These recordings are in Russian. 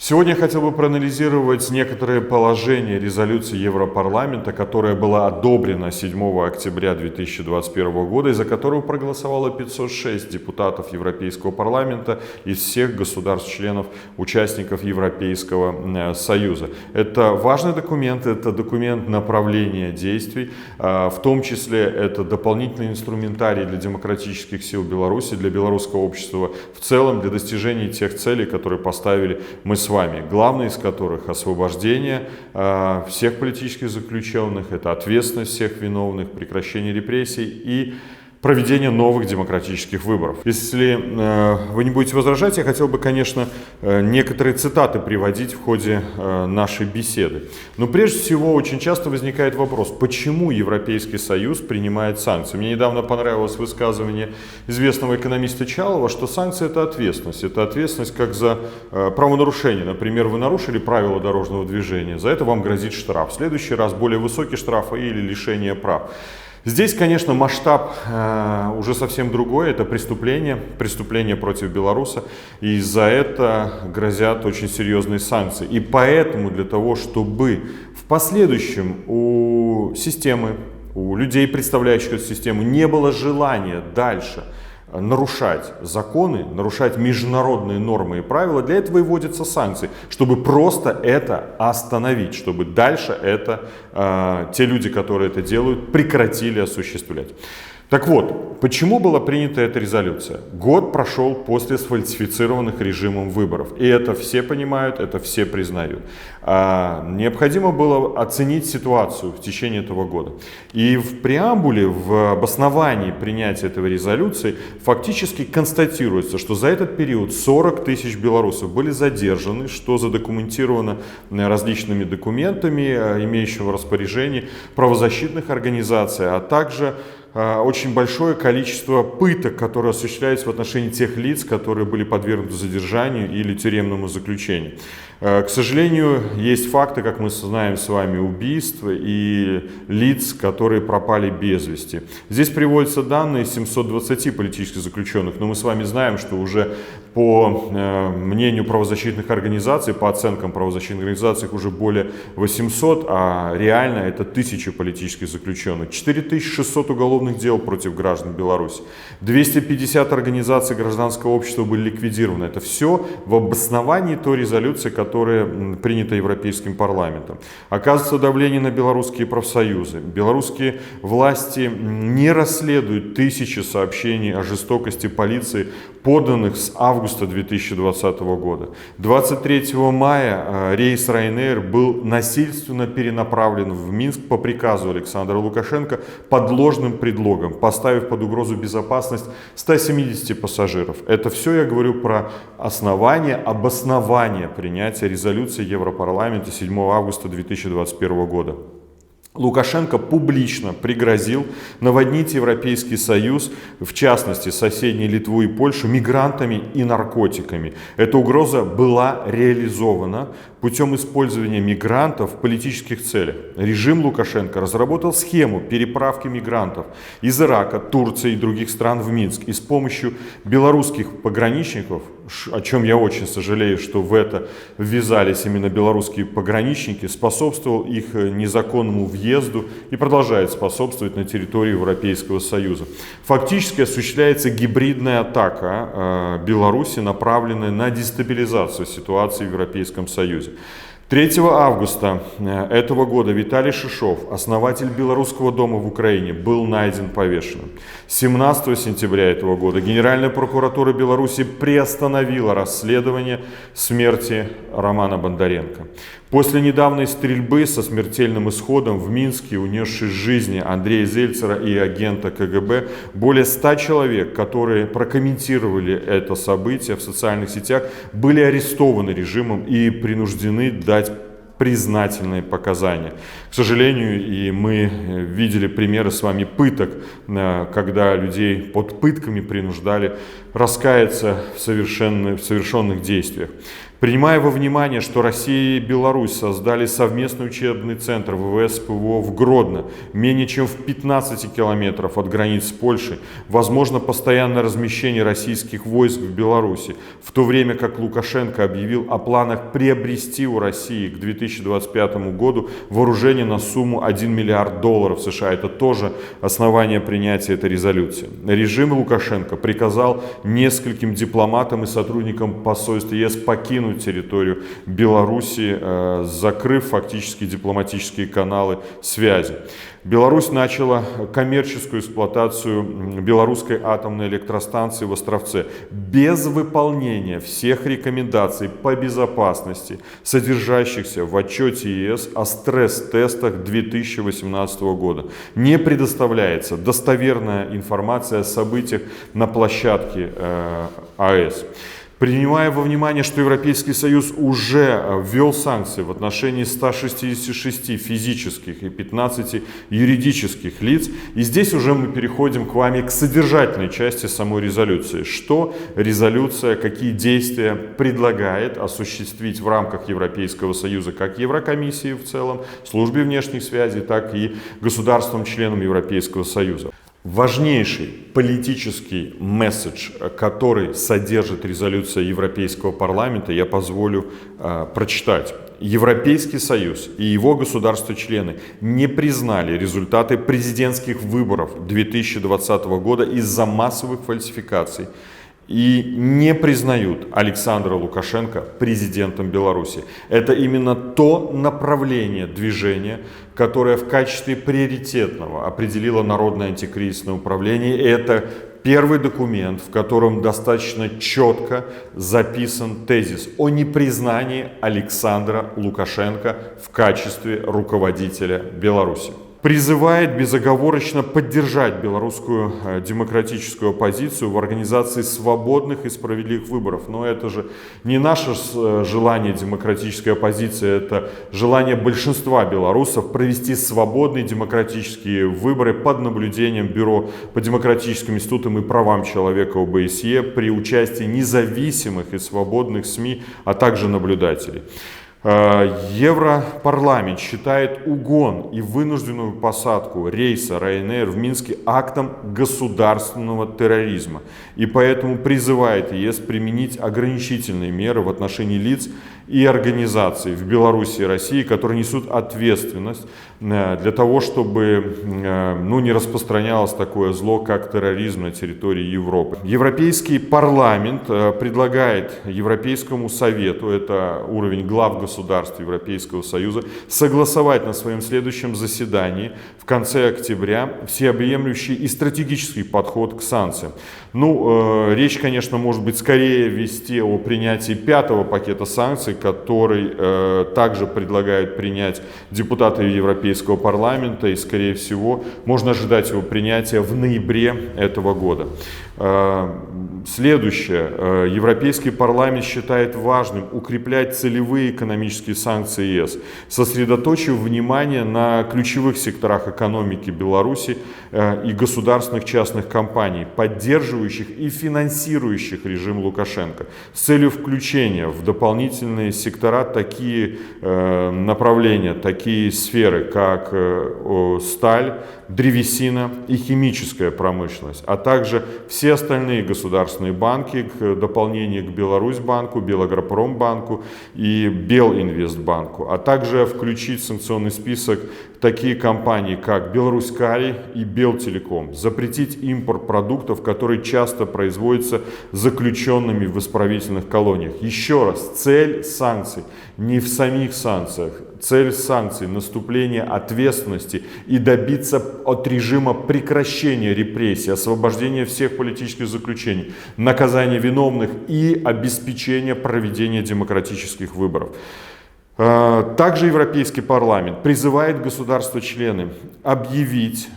Сегодня я хотел бы проанализировать некоторые положения резолюции Европарламента, которая была одобрена 7 октября 2021 года и за которую проголосовало 506 депутатов Европейского парламента из всех государств-членов, участников Европейского Союза. Это важный документ, это документ направления действий, в том числе это дополнительный инструментарий для демократических сил Беларуси, для белорусского общества в целом, для достижения тех целей, которые поставили мы с вами, главное из которых освобождение всех политических заключенных, это ответственность всех виновных, прекращение репрессий и проведение новых демократических выборов. Если вы не будете возражать, я хотел бы, конечно, некоторые цитаты приводить в ходе нашей беседы. Но прежде всего очень часто возникает вопрос, почему Европейский Союз принимает санкции. Мне недавно понравилось высказывание известного экономиста Чалова, что санкции — это ответственность. Это ответственность как за правонарушение. Например, вы нарушили правила дорожного движения, за это вам грозит штраф. В следующий раз более высокий штраф или лишение прав. Здесь, конечно, масштаб уже совсем другой, это преступление против белоруса, и за это грозят очень серьезные санкции. И поэтому для того, чтобы в последующем у системы, у людей, представляющих эту систему, не было желания дальше нарушать законы, нарушать международные нормы и правила, для этого и вводятся санкции, чтобы просто это остановить, чтобы дальше это те люди, которые это делают, прекратили осуществлять. Так вот, почему была принята эта резолюция? Год прошел после сфальсифицированных режимом выборов. И это все понимают, это все признают. Необходимо было оценить ситуацию в течение этого года. И в преамбуле, в обосновании принятия этой резолюции фактически констатируется, что за этот период 40 тысяч белорусов были задержаны, что задокументировано различными документами, имеющими в распоряжении правозащитных организаций, а также очень большое количество пыток, которые осуществляются в отношении тех лиц, которые были подвергнуты задержанию или тюремному заключению. К сожалению, есть факты, как мы знаем с вами, убийств и лиц, которые пропали без вести. Здесь приводятся данные 720 политических заключенных, но мы с вами знаем, что уже по мнению правозащитных организаций, по оценкам правозащитных организаций, уже более 800, а реально это 1000 политических заключенных. 4600 уголовных дел против граждан Беларуси. 250 организаций гражданского общества были ликвидированы. Это все в обосновании той резолюции, которая принята Европейским парламентом. Оказывается давление на белорусские профсоюзы. Белорусские власти не расследуют тысячи сообщений о жестокости полиции, поданных с августа 2020 года. 23 мая рейс Ryanair был насильственно перенаправлен в Минск по приказу Александра Лукашенко под ложным предлогом, поставив под угрозу безопасность 170 пассажиров. Это все я говорю про обоснование принятия резолюции Европарламента 7 августа 2021 года. Лукашенко публично пригрозил наводнить Европейский Союз, в частности соседние Литву и Польшу, мигрантами и наркотиками. Эта угроза была реализована путем использования мигрантов в политических целях. Режим Лукашенко разработал схему переправки мигрантов из Ирака, Турции и других стран в Минск. И с помощью белорусских пограничников, о чем я очень сожалею, что в это ввязались именно белорусские пограничники, способствовал их незаконному въезду и продолжает способствовать на территории Европейского Союза. Фактически осуществляется гибридная атака Беларуси, направленная на дестабилизацию ситуации в Европейском Союзе. 3 августа этого года Виталий Шишов, основатель Белорусского дома в Украине, был найден повешенным. 17 сентября этого года Генеральная прокуратура Беларуси приостановила расследование смерти Романа Бондаренко. После недавней стрельбы со смертельным исходом в Минске, унесшей жизни Андрея Зельцера и агента КГБ, более 100 человек, которые прокомментировали это событие в социальных сетях, были арестованы режимом и принуждены дать признательные показания. К сожалению, и мы видели примеры с вами пыток, когда людей под пытками принуждали раскаяться в совершенных действиях. Принимая во внимание, что Россия и Беларусь создали совместный учебный центр ВВС ПВО в Гродно, менее чем в 15 километров от границ с Польшей, возможно постоянное размещение российских войск в Беларуси, в то время как Лукашенко объявил о планах приобрести у России к 2025 году вооружение на сумму $1 миллиард США. Это тоже основание принятия этой резолюции. Режим Лукашенко приказал нескольким дипломатам и сотрудникам посольства ЕС покинуть территорию Беларуси, закрыв фактически дипломатические каналы связи. Беларусь начала коммерческую эксплуатацию белорусской атомной электростанции в Островце без выполнения всех рекомендаций по безопасности, содержащихся в отчете ЕС о стресс-тестах 2018 года. Не предоставляется достоверная информация о событиях на площадке АЭС. Принимая во внимание, что Европейский Союз уже ввел санкции в отношении 166 физических и 15 юридических лиц, и здесь уже мы переходим к вами к содержательной части самой резолюции. Что резолюция, какие действия предлагает осуществить в рамках Европейского Союза, как Еврокомиссии в целом, службе внешних связей, так и государствам-членам Европейского Союза. Важнейший политический месседж, который содержит резолюция Европейского парламента, я позволю прочитать. Европейский Союз и его государства-члены не признали результаты президентских выборов 2020 года из-за массовых фальсификаций и не признают Александра Лукашенко президентом Беларуси. Это именно то направление движения, которое в качестве приоритетного определило Народное антикризисное управление. И это первый документ, в котором достаточно четко записан тезис о непризнании Александра Лукашенко в качестве руководителя Беларуси. Призывает безоговорочно поддержать белорусскую демократическую оппозицию в организации свободных и справедливых выборов. Но это же не наше желание демократической оппозиции, это желание большинства белорусов провести свободные демократические выборы под наблюдением Бюро по демократическим институтам и правам человека ОБСЕ при участии независимых и свободных СМИ, а также наблюдателей. Европарламент считает угон и вынужденную посадку рейса Ryanair в Минске актом государственного терроризма и поэтому призывает ЕС применить ограничительные меры в отношении лиц и организаций в Беларуси и России, которые несут ответственность для того, чтобы не распространялось такое зло, как терроризм на территории Европы. Европейский парламент предлагает Европейскому совету, это уровень глав государств Европейского Союза, согласовать на своем следующем заседании в конце октября всеобъемлющий и стратегический подход к санкциям. Речь, конечно, может быть скорее вести о принятии 5-го пакета санкций, который также предлагают принять депутаты Европейского парламента, и, скорее всего, можно ожидать его принятия в ноябре этого года. Следующее. Европейский парламент считает важным укреплять целевые экономические санкции ЕС, сосредоточив внимание на ключевых секторах экономики Беларуси и государственных частных компаний, поддерживающих и финансирующих режим Лукашенко, с целью включения в дополнительные сектора такие направления, такие сферы, как сталь, древесина и химическая промышленность, а также все остальные государственные банки, к дополнению к Беларусьбанку, Белагропромбанку и Белинвестбанку, а также включить в санкционный список такие компании, как Беларускали и Белтелеком, запретить импорт продуктов, которые часто производятся заключенными в исправительных колониях. Еще раз, цель санкций не в самих санкциях. Цель санкций – наступление ответственности и добиться от режима прекращения репрессий, освобождения всех политических заключений, наказания виновных и обеспечения проведения демократических выборов. Также Европейский парламент призывает государства-члены объявить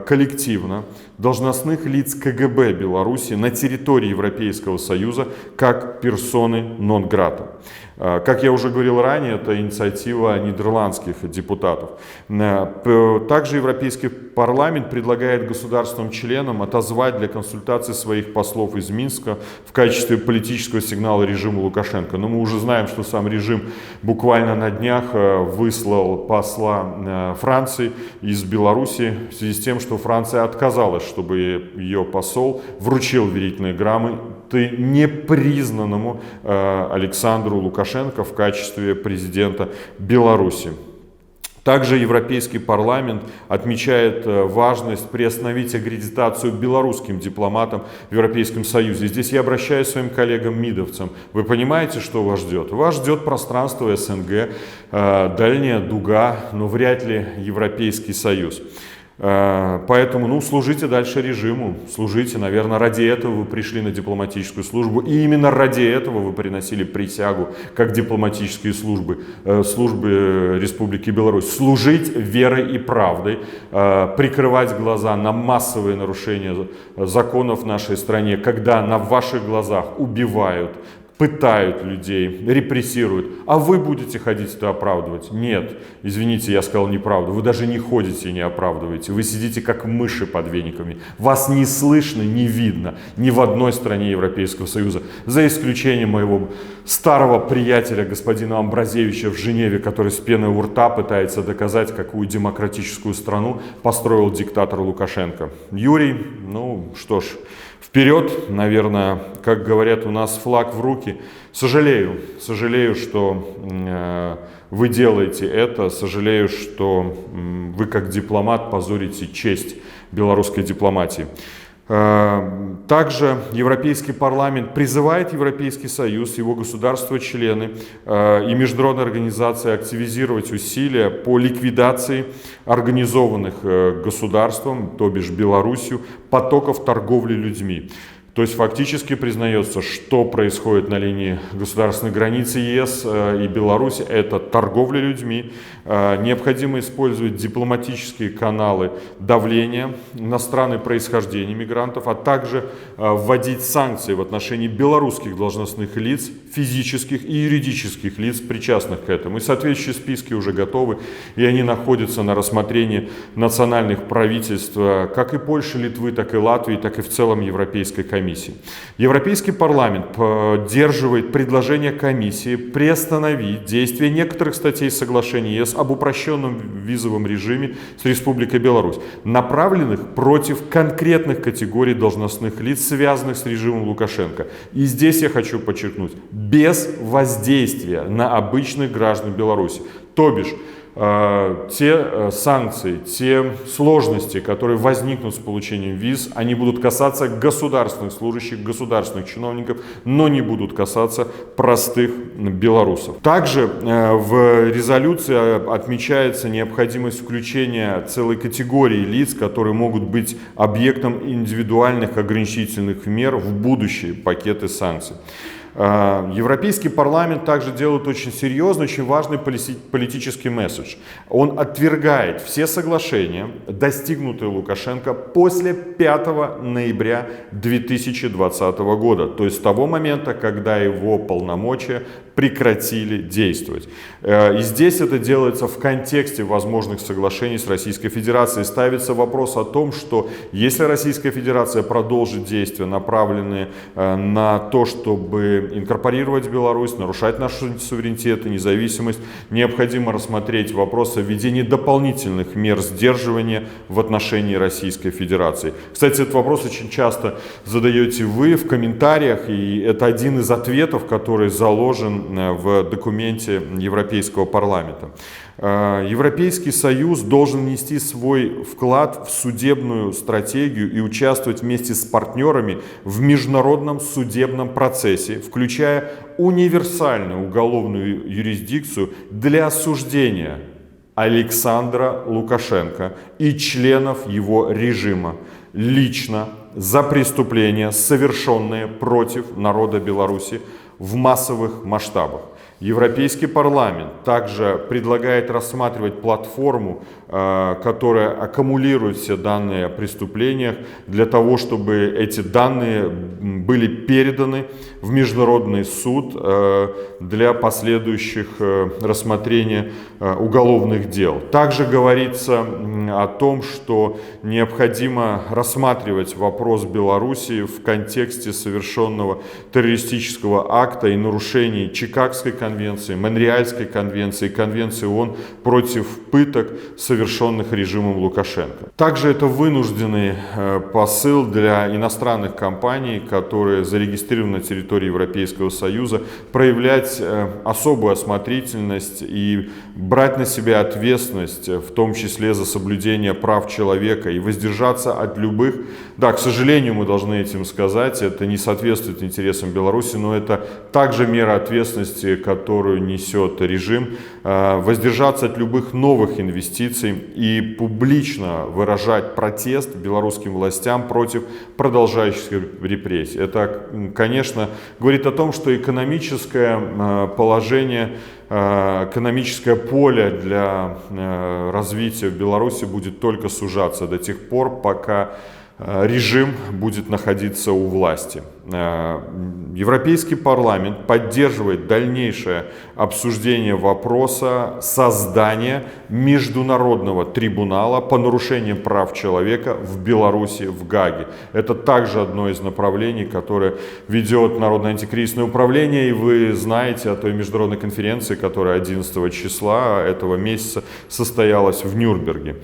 коллективно должностных лиц КГБ Беларуси на территории Европейского Союза как персоны нон-грата. Как я уже говорил ранее, это инициатива нидерландских депутатов. Также Европейский парламент предлагает государствам-членам отозвать для консультаций своих послов из Минска в качестве политического сигнала режиму Лукашенко. Но мы уже знаем, что сам режим буквально на днях выслал посла Франции из Беларуси в связи с тем, что Франция отказалась, чтобы ее посол вручил верительные грамоты непризнанному Александру Лукашенко в качестве президента Беларуси. Также Европейский парламент отмечает важность приостановить аккредитацию белорусским дипломатам в Европейском Союзе. Здесь я обращаюсь к своим коллегам-мидовцам. Вы понимаете, что вас ждет? Вас ждет пространство СНГ, дальняя дуга, но вряд ли Европейский Союз. Поэтому, служите дальше режиму, служите, наверное, ради этого вы пришли на дипломатическую службу, и именно ради этого вы приносили присягу, как дипломатические службы Республики Беларусь. Служить верой и правдой, прикрывать глаза на массовые нарушения законов в нашей стране, когда на ваших глазах убивают, пытают людей, репрессируют, а вы будете ходить это оправдывать? Нет, извините, я сказал неправду, вы даже не ходите и не оправдываете, вы сидите как мыши под вениками, вас не слышно, не видно ни в одной стране Европейского Союза, за исключением моего старого приятеля господина Амбразевича в Женеве, который с пеной у рта пытается доказать, какую демократическую страну построил диктатор Лукашенко. Юрий, что ж, вперед, наверное, как говорят у нас, флаг в руки. Сожалею, что вы делаете это, сожалею, что вы как дипломат позорите честь белорусской дипломатии. Также Европейский парламент призывает Европейский Союз, его государства-члены и международные организации активизировать усилия по ликвидации организованных государством, то бишь Беларусью, потоков торговли людьми. То есть фактически признается, что происходит на линии государственной границы ЕС и Беларуси, это торговля людьми. Необходимо использовать дипломатические каналы давления на страны происхождения мигрантов, а также вводить санкции в отношении белорусских должностных лиц, физических и юридических лиц, причастных к этому. И соответствующие списки уже готовы, и они находятся на рассмотрении национальных правительств, как и Польши, Литвы, так и Латвии, так и в целом Европейской комиссии. Европейский парламент поддерживает предложение комиссии приостановить действие некоторых статей соглашения ЕС об упрощенном визовом режиме с Республикой Беларусь, направленных против конкретных категорий должностных лиц, связанных с режимом Лукашенко. И здесь я хочу подчеркнуть, без воздействия на обычных граждан Беларуси. То бишь, те санкции, те сложности, которые возникнут с получением виз, они будут касаться государственных служащих, государственных чиновников, но не будут касаться простых белорусов. Также в резолюции отмечается необходимость включения целой категории лиц, которые могут быть объектом индивидуальных ограничительных мер в будущие пакеты санкций. Европейский парламент также делает очень серьезный, очень важный политический месседж. Он отвергает все соглашения, достигнутые Лукашенко после 5 ноября 2020 года, то есть с того момента, когда его полномочия прекратили действовать. И здесь это делается в контексте возможных соглашений с Российской Федерацией. Ставится вопрос о том, что если Российская Федерация продолжит действия, направленные на то, чтобы инкорпорировать Беларусь, нарушать наш суверенитет и независимость, необходимо рассмотреть вопрос о введении дополнительных мер сдерживания в отношении Российской Федерации. Кстати, этот вопрос очень часто задаете вы в комментариях, и это один из ответов, который заложен в документе Европейского парламента. Европейский Союз должен внести свой вклад в судебную стратегию и участвовать вместе с партнерами в международном судебном процессе, включая универсальную уголовную юрисдикцию для осуждения Александра Лукашенко и членов его режима лично за преступления, совершенные против народа Беларуси в массовых масштабах. Европейский парламент также предлагает рассматривать платформу, которая аккумулирует все данные о преступлениях, для того, чтобы эти данные были переданы в Международный суд для последующих рассмотрения уголовных дел. Также говорится о том, что необходимо рассматривать вопрос Белоруссии в контексте совершенного террористического акта и нарушений Чикагской конвенции, Монреальской конвенции, Конвенции ООН против пыток, совершенных режимом Лукашенко. Также это вынужденный посыл для иностранных компаний, которые зарегистрированы на территории Европейского Союза, проявлять особую осмотрительность и брать на себя ответственность, в том числе за соблюдение прав человека, и воздержаться от любых, да, к сожалению, мы должны этим сказать, это не соответствует интересам Беларуси, но это также мера ответственности, которую несет режим, воздержаться от любых новых инвестиций и публично выражать протест белорусским властям против продолжающихся репрессий. Это, конечно, говорит о том, что экономическое положение, экономическое поле для развития в Беларуси будет только сужаться до тех пор, пока режим будет находиться у власти. Европейский парламент поддерживает дальнейшее обсуждение вопроса создания международного трибунала по нарушениям прав человека в Беларуси, в Гааге. Это также одно из направлений, которое ведет Народное антикризисное управление. И вы знаете о той международной конференции, которая 11 числа этого месяца состоялась в Нюрнберге.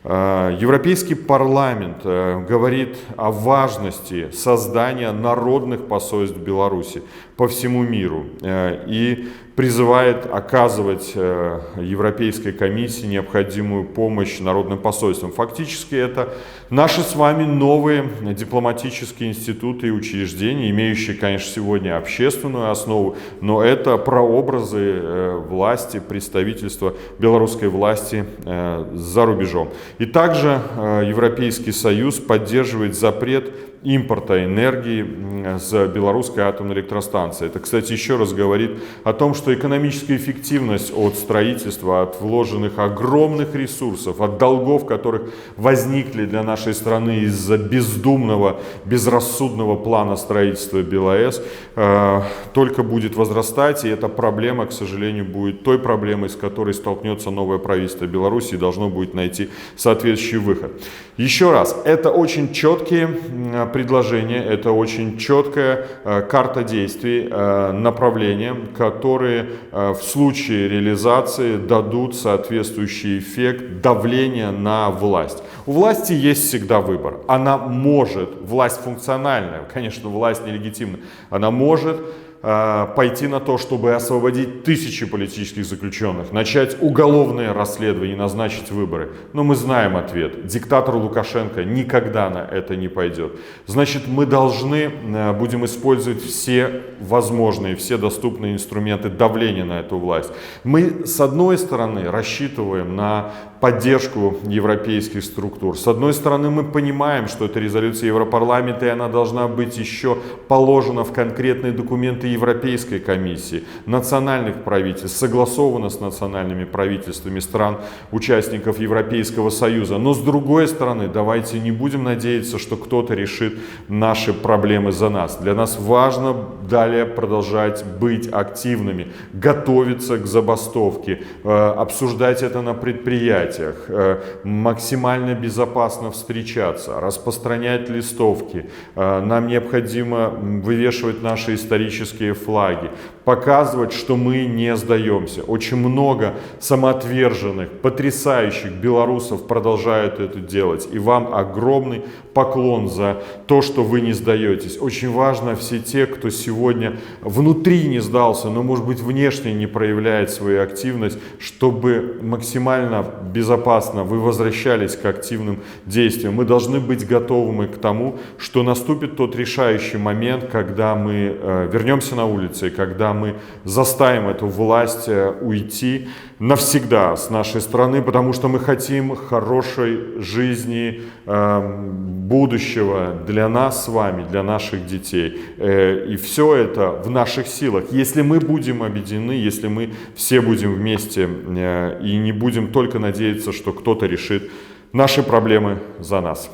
Европейский парламент говорит о важности создания народных посольств Беларуси по всему миру и призывает оказывать Европейской комиссии необходимую помощь народным посольствам. Фактически это наши с вами новые дипломатические институты и учреждения, имеющие, конечно, сегодня общественную основу, но это прообразы власти, представительства белорусской власти за рубежом. И также Европейский Союз поддерживает запрет импорта энергии с белорусской атомной электростанции. Это, кстати, еще раз говорит о том, что экономическая эффективность от строительства, от вложенных огромных ресурсов, от долгов, которых возникли для нашей страны из-за бездумного, безрассудного плана строительства БелАЭС, только будет возрастать, и эта проблема, к сожалению, будет той проблемой, с которой столкнется новое правительство Беларуси, и должно будет найти соответствующий выход. Еще раз, это очень четкие предложения, это очень четкая карта действий, направления, которые в случае реализации дадут соответствующий эффект давления на власть. У власти есть всегда выбор. Она может, власть функциональная, конечно, власть нелегитимная, она может пойти на то, чтобы освободить тысячи политических заключенных, начать уголовное расследование и назначить выборы. Но мы знаем ответ. Диктатор Лукашенко никогда на это не пойдет. Значит, мы должны будем использовать все возможные, все доступные инструменты давления на эту власть. Мы, с одной стороны, рассчитываем на поддержку европейских структур. С одной стороны, мы понимаем, что это резолюция Европарламента, и она должна быть еще положена в конкретные документы Европейской комиссии, национальных правительств, согласована с национальными правительствами стран, участников Европейского Союза. Но с другой стороны, давайте не будем надеяться, что кто-то решит наши проблемы за нас. Для нас важно далее продолжать быть активными, готовиться к забастовке, обсуждать это на предприятиях, максимально безопасно встречаться, распространять листовки. Нам необходимо вывешивать наши исторические флаги, показывать, что мы не сдаемся. Очень много самоотверженных, потрясающих белорусов продолжают это делать. И вам огромный поклон за то, что вы не сдаетесь. Очень важно все те, кто сегодня внутри не сдался, но, может быть, внешне не проявляет свою активность, чтобы максимально безопасно вы возвращались к активным действиям. Мы должны быть готовыми к тому, что наступит тот решающий момент, когда мы вернемся на улицы, когда мы заставим эту власть уйти навсегда с нашей страны, потому что мы хотим хорошей жизни, будущего для нас с вами, для наших детей. И все это в наших силах. Если мы будем объединены, если мы все будем вместе и не будем только надеяться, что кто-то решит наши проблемы за нас.